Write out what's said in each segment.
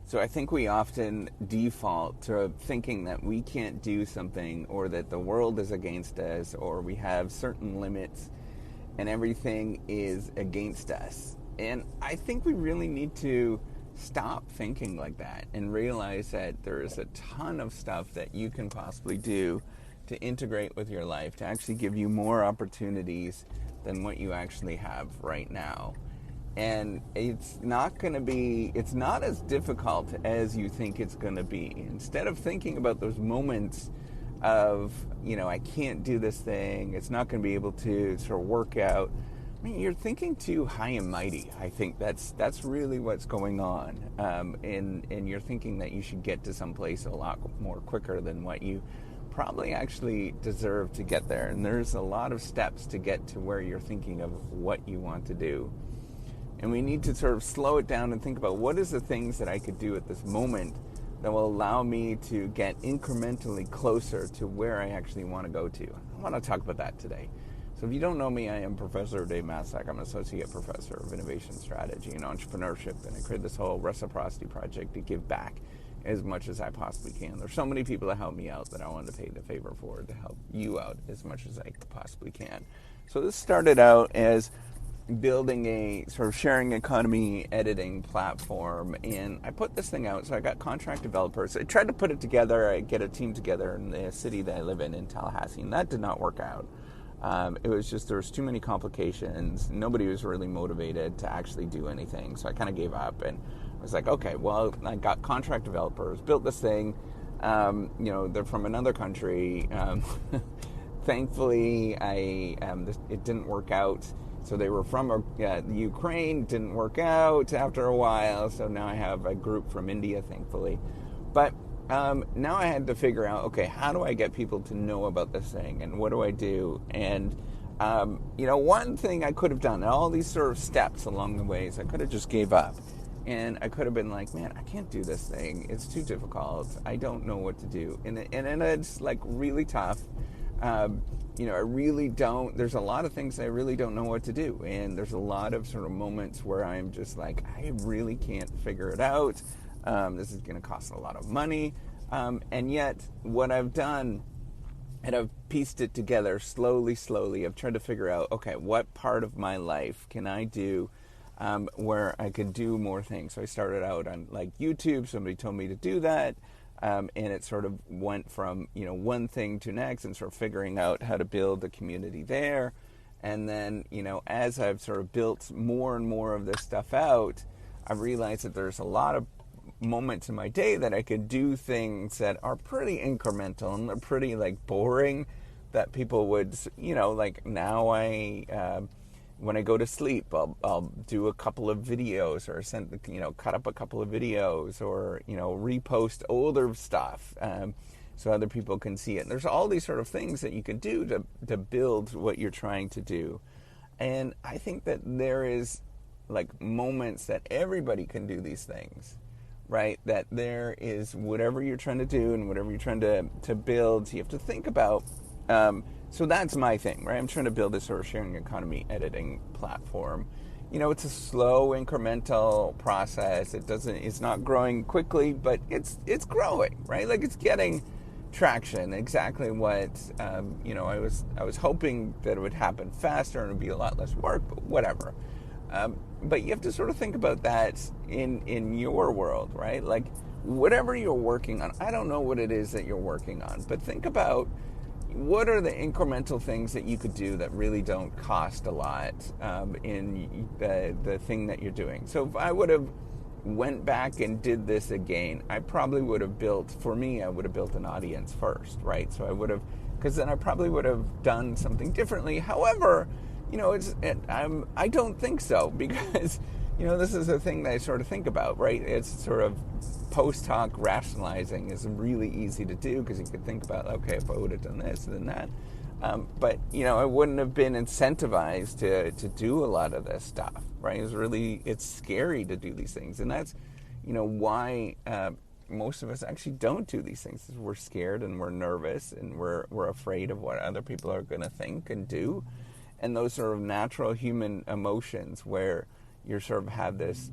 So I think we often default to thinking that we can't do something or that the world is against us or we have certain limits and everything is against us. And I think we really need to stop thinking like that and realize that there is a ton of stuff that you can possibly do to integrate with your life, to actually give you more opportunities than what you actually have right now. And it's not as difficult as you think it's going to be. Instead of thinking about those moments of, I can't do this thing, it's not going to be able to sort of work out. I mean, you're thinking too high and mighty. I think that's really what's going on. And you're thinking that you should get to some place a lot more quicker than what you probably actually deserve to get there. And there's a lot of steps to get to where you're thinking of what you want to do. And we need to sort of slow it down and think about what is the things that I could do at this moment that will allow me to get incrementally closer to where I actually want to go to. I want to talk about that today. So if you don't know me, I am Professor Dave Massac. I'm an Associate Professor of Innovation Strategy and Entrepreneurship, and I created this whole Reciprocity Project to give back as much as I possibly can. There's so many people that help me out that I want to pay the favor for to help you out as much as I possibly can. So this started out as building a sort of sharing economy editing platform, and I put this thing out. So I got contract developers. I tried to put it together. I get a team together in the city that I live in Tallahassee, and that did not work out. It was just there was too many complications. Nobody was really motivated to actually do anything, so I kind of gave up and I was like, okay, well, I got contract developers, built this thing. They're from another country. Thankfully, it didn't work out. So they were from Ukraine, didn't work out after a while. So now I have a group from India, thankfully. But now I had to figure out, okay, how do I get people to know about this thing? And what do I do? And, one thing I could have done, all these sort of steps along the ways, I could have just gave up. And I could have been like, man, I can't do this thing. It's too difficult. I don't know what to do. And it's like really tough. I really don't, there's a lot of things I really don't know what to do. And there's a lot of sort of moments where I'm just like, I really can't figure it out. This is going to cost a lot of money. And yet what I've done, and I've pieced it together slowly. I've tried to figure out, okay, what part of my life can I do where I could do more things. So I started out on like YouTube. Somebody told me to do that. And it sort of went from, one thing to next and sort of figuring out how to build a community there. And then, as I've sort of built more and more of this stuff out, I realized that there's a lot of moments in my day that I could do things that are pretty incremental and they're pretty like boring that people would, like now when I go to sleep, I'll do a couple of videos or cut up a couple of videos or, repost older stuff so other people can see it. And there's all these sort of things that you can do to build what you're trying to do. And I think that there is like moments that everybody can do these things, right? That there is whatever you're trying to do and whatever you're trying to build, you have to think about. So that's my thing, right? I'm trying to build this sort of sharing economy editing platform. It's a slow, incremental process. It's not growing quickly, but it's growing, right? Like it's getting traction. Exactly what, I was hoping that it would happen faster and it would be a lot less work, but whatever. But you have to sort of think about that in your world, right? Like whatever you're working on, I don't know what it is that you're working on, but think about what are the incremental things that you could do that really don't cost a lot in the thing that you're doing. So if I would have went back and did this again, I probably would have built an audience first, right? So I would have, because then I probably would have done something differently. However, I don't think so because, this is a thing that I sort of think about, right? It's sort of post-hoc rationalizing is really easy to do because you could think about, okay, if I would have done this, then that. But, I wouldn't have been incentivized to do a lot of this stuff, right? It's scary to do these things. And that's, why most of us actually don't do these things is we're scared and we're nervous and we're afraid of what other people are going to think and do. And those sort of natural human emotions where you sort of have this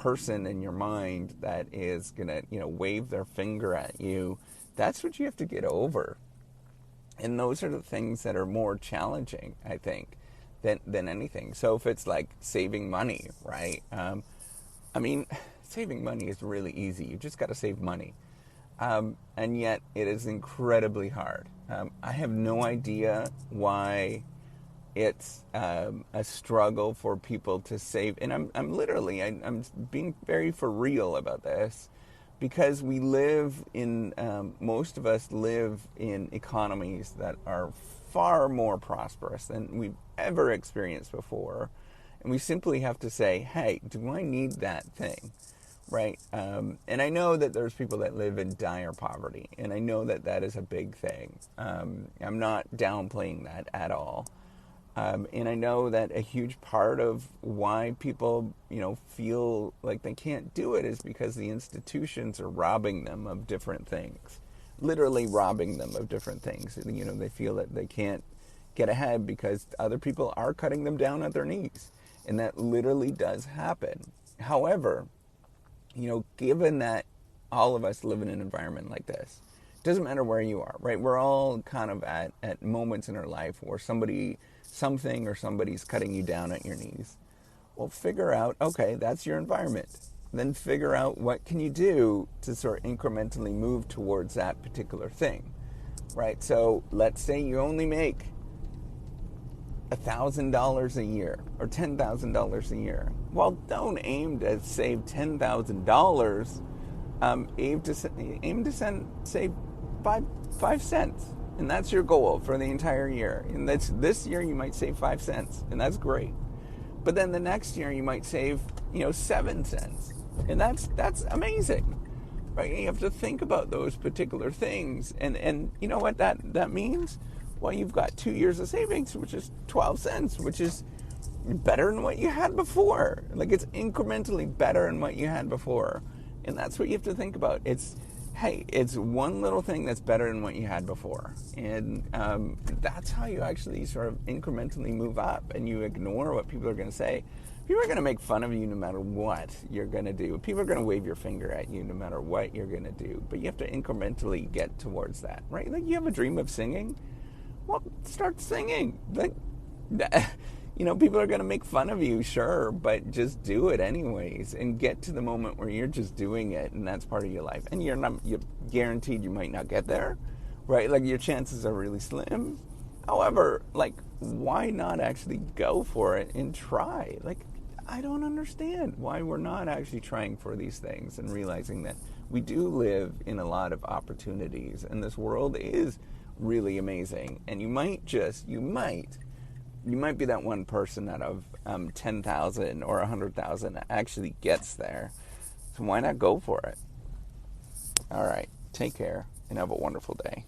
person in your mind that is going to, wave their finger at you. That's what you have to get over. And those are the things that are more challenging, I think, than anything. So if it's like saving money, right? Saving money is really easy. You just got to save money. And yet it is incredibly hard. I have no idea why it's a struggle for people to save. And I'm being very for real about this, because we live in, most of us live in economies that are far more prosperous than we've ever experienced before. And we simply have to say, hey, do I need that thing? Right? And I know that there's people that live in dire poverty, and I know that that is a big thing. I'm not downplaying that at all. And I know that a huge part of why people, feel like they can't do it is because the institutions are robbing them of different things. Literally robbing them of different things. They feel that they can't get ahead because other people are cutting them down at their knees. And that literally does happen. However, given that all of us live in an environment like this, it doesn't matter where you are, right? We're all kind of at moments in our life where somebody's cutting you down at your knees. Well, figure out, okay, that's your environment. Then figure out what can you do to sort of incrementally move towards that particular thing, right? So let's say you only make $1,000 a year or $10,000 a year. Well, don't aim to save $10,000. Aim to save 5 cents, and that's your goal for the entire year. And this year you might save 5 cents, and that's great. But then the next year you might save 7 cents, and that's amazing, right? You have to think about those particular things, and you know what that means? Well, you've got 2 years of savings, which is 12 cents, which is better than what you had before. Like, it's incrementally better than what you had before. And that's what you have to think about. It's one little thing that's better than what you had before. And that's how you actually sort of incrementally move up, and you ignore what people are going to say. People are going to make fun of you no matter what you're going to do. People are going to wave your finger at you no matter what you're going to do. But you have to incrementally get towards that, right? Like, you have a dream of singing. Well, start singing. Like, people are going to make fun of you, sure, but just do it anyways, and get to the moment where you're just doing it, and that's part of your life. And you're guaranteed you might not get there, right? Like, your chances are really slim. However, like, why not actually go for it and try? Like, I don't understand why we're not actually trying for these things and realizing that we do live in a lot of opportunities, and this world is really amazing. And you might be that one person out of 10,000 or 100,000 that actually gets there. So why not go for it? All right, take care and have a wonderful day.